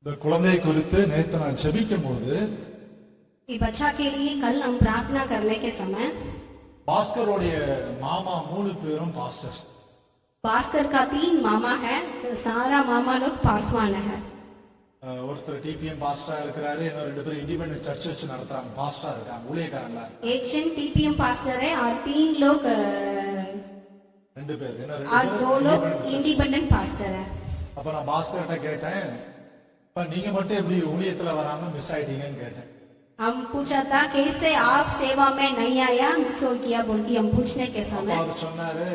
இந்த குழந்தை குறித்து நேத்து நான் ஜெபிக்கும் போது बच्चा के लिए कल हम प्रार्थना करने के समय பாஸ்கரோடைய மாமா 3 பேரும் பாஸ்டர்ஸ். भास्कर का 3 मामा है, तो सारा मामा लोग पासवान है. ஒருத்தர் டிபிஎம் பாஸ்டரா இருக்கிறாரு, இன்னும் 2 பேர் இண்டிபெண்டன்ட் சர்ச் வச்சு நடத்துறாங்க, பாஸ்டரா இருக்காங்க, ஊழியக்காரங்களா. एक जन टीपीएम पास्टर है और 3 लोग 2 பேர், இன்னும் 2 और 2 लोग इंडिपेंडेंट पास्टर है. அப்ப நான் பாஸ்கர்ட்ட கேட்டேன், அப்ப நீங்க மட்டும் எப்படி ஊழியத்துல வராம மிஸ் ஆயிட்டீங்கன்னு கேட்டேன். हम पूछा था कैसे आप सेवा में नहीं आया, मिस हो गया बोल के हम पूछने के समय அவர் சொன்னாரு,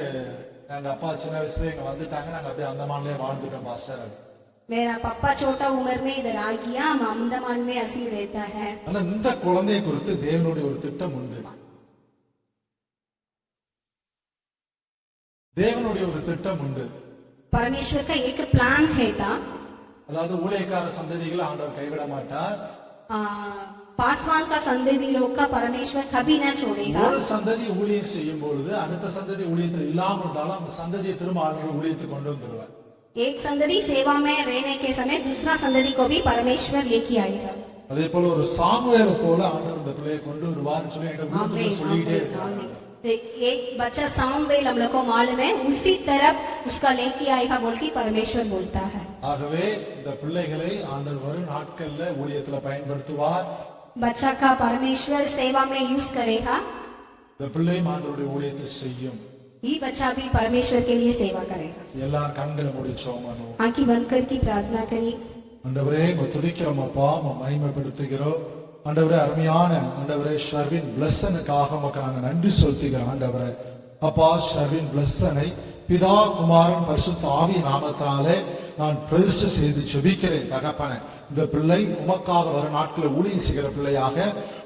எங்க அப்பா சின்ன வயசுல இங்க வந்துட்டாங்க, நாங்க அப்படியே அந்தமான்லயே வாழ்ந்துட்டோம் பாஸ்டர். मेरा पापा छोटा उम्र में इधर आ गया, हम अंडमान में ऐसे रहता है. ஆனா இந்த குழந்தையை குறித்து தேவனுடைய ஒரு திட்டம் உண்டு. தேவனுடைய ஒரு திட்டம் உண்டு. परमेश्वर का एक प्लान है था. அதாவது ஊழியக்கார சந்ததிகளை ஆண்டவர் கைவிட மாட்டார். पासवान का संतति लोग का परमेश्वर कभी न छोड़ेगा. ஒரு சந்ததி ஊழியம் செய்யும் பொழுது அடுத்த சந்ததி ஊழியத்தில் இல்லாம இருந்தாலும் அந்த சந்ததியை திரும்ப ஆண்டவர் ஊழியத்துக்கு கொண்டு வந்துருவார். एक संतति सेवा में रहने के समय दूसरा संतति को भी परमेश्वर लेके आएगा. அதே போல ஒரு சாமுவேலை போல ஆண்டவர் இந்த பிள்ளையை கொண்டு வருவார்னு சொல்லி எங்க வீட்டுக்குள்ள சொல்லிட்டே இருக்காங்க. एक बच्चा सामुएल हम लोग को मालूम है, उसी तरफ उसका लेके आएगा बोल के परमेश्वर बोलता है. ஆகவே இந்த பிள்ளைகளை ஆண்டவர் வரும் நாட்கள்ல ஊழியத்துல பயன்படுத்துவார். बच्चा का परमेश्वर सेवा में यूज करेगा. இந்த பிள்ளையும் ஆண்டவருடைய ஊழியத்தை செய்யும். ये बच्चा भी परमेश्वर के लिए सेवा करेगा. எல்லாரும் கண்களை மூடி ஜெபம் आंखें बंद करके प्रार्थना करिए. ஆண்டவரே உம்மை துதிக்கிறோம் அப்பா, உம்மை மகிமைப்படுத்துகிறோம். ஆண்டவரே அருமையான ஆண்டவரே ஷர்வின் பிளஸ்ஸனுக்காக உமக்கு நாங்க நன்றி செலுத்துகிறோம். ஆண்டவரே அப்பா, ஷர்வின் பிளஸ்ஸனை பிதா குமாரன் பரிசுத்த ஆவி நாமத்தினாலே நான் பிரதிஷ்டை செய்து ஜெபிக்கிறேன் தகப்பனே. இந்த பிள்ளை உமக்காக வரும் நாட்களில் ஊழியம் செய்கிற பிள்ளையாக,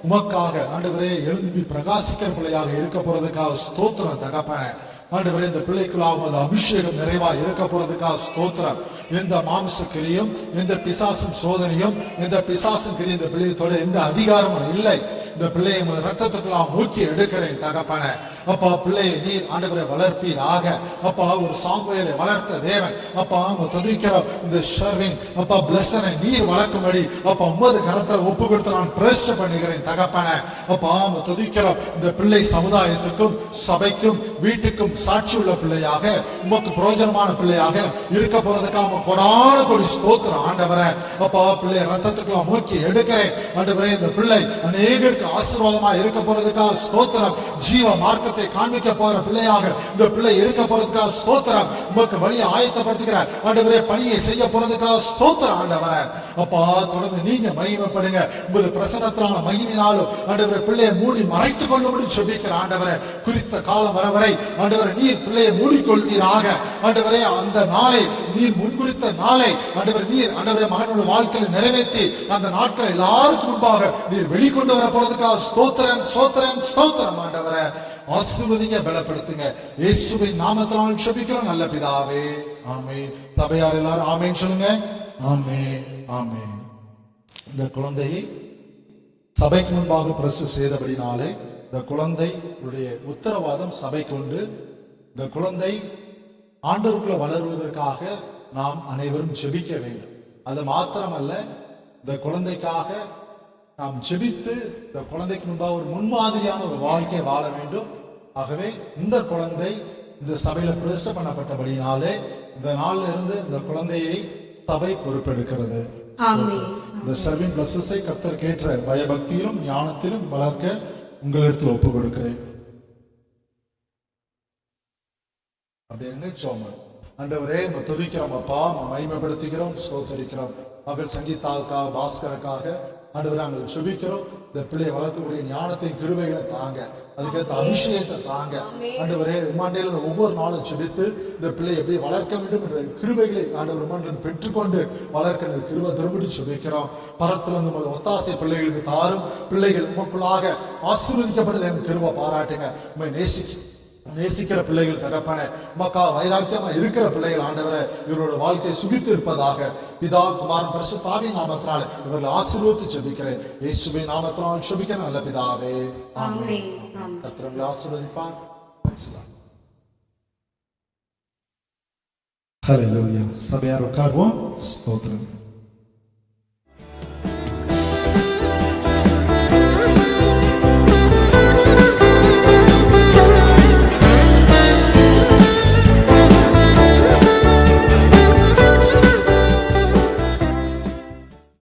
உமக்காக ஆண்டவரே எழும்பி பிரகாசிக்கிற பிள்ளையாக இருக்க போறதுக்காக ஸ்தோத்திரம் தகப்பனே. ஆண்டவரே இந்த பிள்ளைக்குள்ளாக அந்த அபிஷேகம் நிறைவா இருக்க போறதுக்காக ஸ்தோத்திரம். எந்த மாம்சக்கிரியும் எந்த பிசாசின் சோதனையும் எந்த பிசாசின் கிரியும் இந்த பிள்ளையத்தோட எந்த அதிகாரமும் இல்லை. இந்த பிள்ளையை ரத்தத்துக்குள்ளாக மூக்கி எடுக்கிறேன் தகப்பனே. அப்பா, பிள்ளையை நீர் ஆண்டவரை வளர்ப்பீராக. அப்பா, ஒரு சாமுவேலை வளர்த்த தேவன் அப்பா, அவங்க துதிக்கிறோம். இந்த ஷர்வின் அப்பா பிளஸ்ஸனை நீர் வளர்க்கும்படி அப்பா உமது கரத்தில் ஒப்பு கொடுத்து நான் பிரதிஷ்டை பண்ணுகிறேன் தகப்பனே. அப்பா, அவங்க துதிக்கிறோம். இந்த பிள்ளை சமுதாயத்துக்கும் சபைக்கும் வீட்டுக்கும் சாட்சி உள்ள பிள்ளையாக, உமக்கு பிரயோஜனமான பிள்ளையாக இருக்க போறதுக்காக கொடான கொடி ஸ்தோத்திரம் ஆண்டவரே. அப்பா, பிள்ளை ரத்தத்துக்குள்ள மூக்கி எடுக்கிறேன் ஆண்டவரே. இந்த பிள்ளை அநேகருக்கு ஆசீர்வாதமா இருக்க போறதுக்காக ஸ்தோத்திரம். ஜீவ மார்க்கத்தை காண்பிக்க போற பிள்ளையாக இந்த பிள்ளை இருக்க போறதுக்காக ஸ்தோத்திரம். உமக்கு வழியை ஆயத்தப்படுத்துகிறார் ஆண்டவரே. பணியை செய்ய போறதுக்காக ஸ்தோத்திரம் ஆண்டவரே. அப்பா, தொடர்ந்து நீங்க மகிமைப்படுங்க. உமது பிரசன்னத்தினால மகிமையினாலும் ஆண்டவரே பிள்ளையை மூடி மறைத்துக் கொள்ளும்படி ஜெபிக்கிற ஆண்டவரே. குறித்த காலம் வர வரை ஆண்டவரே நீர் பிள்ளையை மூடிக்கொள்வீராக ஆண்டவரே. அந்த நாளை நீர் முன்குறித்த நாளை ஆண்டவரே நீர் ஆண்டவரே மகனோட வாழ்க்கையில் நிறைவேற்றி அந்த நாட்கள் எல்லாருக்கும் முன்பாக நீர் வெளிக்கொண்டு வர போறதுக்காக ஸ்தோத்திரம் ஸ்தோத்திரம் ஸ்தோத்திரம் ஆண்டவரே. ஆசீர்வதிங்க, பலப்படுத்துங்க. இயேசுவின் நாமத்தினால் ஜெபிக்கிறோம் நல்ல பிதாவே, ஆமென். சபையார் எல்லாரும் ஆமென் சொல்லுங்க. ஆமென் ஆமென். இந்த குழந்தையை சபைக்கு முன்பாக பிரசு செய்தபடினாலே இந்த குழந்தையுடைய உத்தரவாதம் சபைக்கு உண்டு. இந்த குழந்தை ஆண்டவருக்குள்ள வளருவதற்காக நாம் அனைவரும் ஜெபிக்க வேண்டும். அது மாத்திரமல்ல, இந்த குழந்தைக்காக நாம் ஜெபித்து இந்த குழந்தைக்கு முன்பாக ஒரு முன்மாதிரியான ஒரு வாழ்க்கையை வாழ வேண்டும். ஆகவே இந்த குழந்தை இந்த சபையில பிரதிஷ்டை பண்ணப்பட்டபடினாலே இந்த நாள்ல இருந்து இந்த குழந்தையை சபை பொறுப்பெடுக்கிறது. இந்த சர்வின் பிளஸஸை கர்த்தர் கேட்ட பயபக்தியிலும் ஞானத்திலும் வளர்க்க உங்களிடத்தில் ஒப்பு கொடுக்கிறேன். அப்படி சோமன் ஆண்டவரே நம்ம துதிக்கிறோம் அப்பா, மகிமைப்படுத்துகிறோம், ஸ்தோத்திரிக்கிறோம். மகள் சங்கீதாவுக்காக, பாஸ்கருக்காக ஆண்டவரே நாங்கள் சுபிக்கிறோம். இந்த பிள்ளையை வளர்க்கக்கூடிய ஞானத்தை கிருபைகளை தாங்க, அதுக்கேற்ற அபிஷேகத்தை தாங்க ஆண்டவரே. உமாண்டையில ஒவ்வொரு நாளும் சுபித்து இந்த பிள்ளையை எப்படி வளர்க்க வேண்டும் என்ற கிருபைகளை ஆண்டவர் உமாண்டிலிருந்து பெற்றுக்கொண்டு வளர்க்க கிருபை திரும்பிட்டு சுபிக்கிறோம். பரத்துல இருந்து ஒத்தாசை பிள்ளைகளுக்கு தாரும். பிள்ளைகள் உமக்குள்ளாக ஆசீர்வதிக்கப்பட்டது என் கிருபை பாராட்டுங்க. உண்மை நேசிக்கிற பிள்ளைகள் தகப்பனே, மக்கா வைராக்கியமா இருக்கிற பிள்ளைகள் ஆண்டவரை இவரோட வாழ்க்கை சுகித்து இருப்பதாக பிதா குமாரன் பரிசுத்த ஆவியின் நாமத்தினால் இவர்களை ஆசீர்வதித்து ஜெபிக்கிறேன். இயேசுவின் நாமத்தினால் ஜெபிக்கிறேன் நல்ல பிதாவே, ஆமென். கர்த்தர் ஆசீர்வதிப்பார். ஹல்லேலூயா. சபையார் உட்கார்வோம். ஸ்தோத்திரம்.